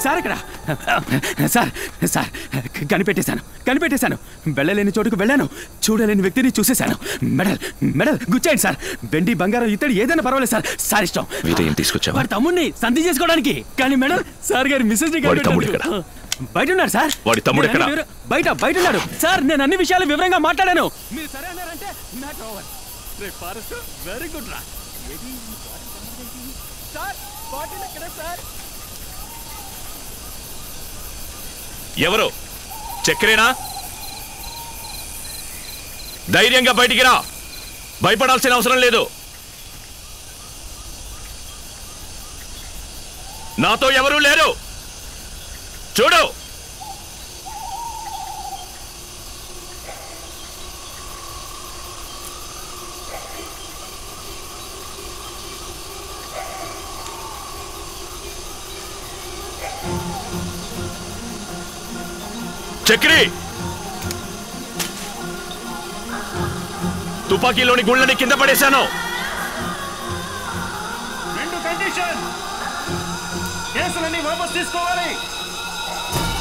sir ఇక్కడ sir sir కనిపెట్టేశాను వెళ్ళలేని చోటుకు వెళ్ళాను చూడలేని వ్యక్తిని చూసేశాను మెడల్ గుచ్చాయండి సార్ వెండి బంగారం ఇతడు ఏదైనా పర్వాలేదు సార్ సార్ ఇష్టం తీసుకొచ్చావా వాడి తమ్ముడిని సంధి చేసుకోవడానికి కానీ మెడల్ సార్ గారి మిస్సెస్ బయట ఉన్నారు సార్ వాడి తమ్ముడు ఎక్కడ బయట ఉన్నాడు సార్ నేను అన్ని విషయాలు వివరంగా మాట్లాడాను మీరు సరే అన్నారంటే వెరీ గుడ్ రా సార్ బాటిల్ ఎక్కడ సార్ ఎవరు చక్రేనా ధైర్యంగా బయటికి రా భయపడాల్సిన అవసరం లేదు నాతో ఎవరూ లేరు చూడు చక్రి తుపాకీలోని గుళ్ళని కింద పడేశాను రెండు కండిషన్ కేసులన్నీ వాపస్ తీసుకోవాలి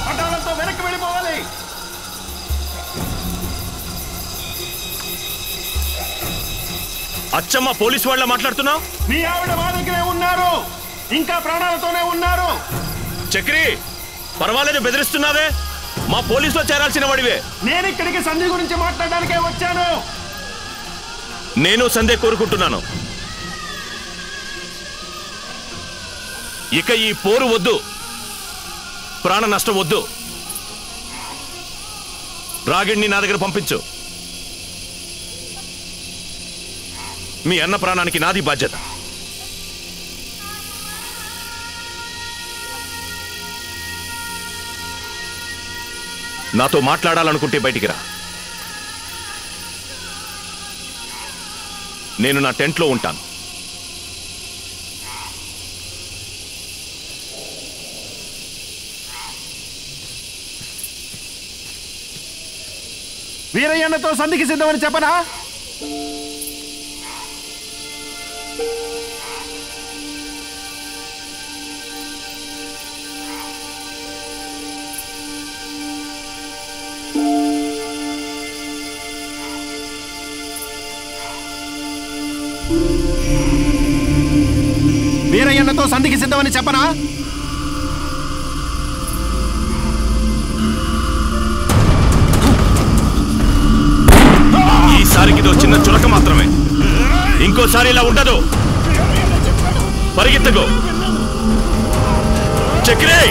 పట్టాలతో వెనక్కి వెళ్ళిపోవాలి అచ్చమ్మ పోలీసు వాళ్ళ మాట్లాడుతున్నావు మీ ఆవిడ మా దగ్గరే ఉన్నారు ఇంకా ప్రాణాలతోనే ఉన్నారు చక్రి పర్వాలేదు బెదిరిస్తున్నావే మా పోలీసులో చేరాల్సిన వాడివే నేను ఇక్కడికి సంధి గురించి మాట్లాడడానికే వచ్చాను నేను సందే కోరుకుంటున్నాను ఇక ఈ పోరు వద్దు ప్రాణ నష్టం వద్దు రాగిణ్ణి నా దగ్గర పంపించు మీ అన్న ప్రాణానికి నాది బాధ్యత నాతో మాట్లాడాలనుకుంటే బయటికి రా నేను నా టెంట్లో ఉంటాను వీరయ్యన్నతో సంధికి సిద్ధమని చెప్పనా వీరయ్యన్నతో సంధికి సిద్ధమని చెప్పనా ఈసారికి ఇదో చిన్న చులక మాత్రమే ఇంకోసారి ఇలా ఉండదు పరిగెత్తకు చక్రే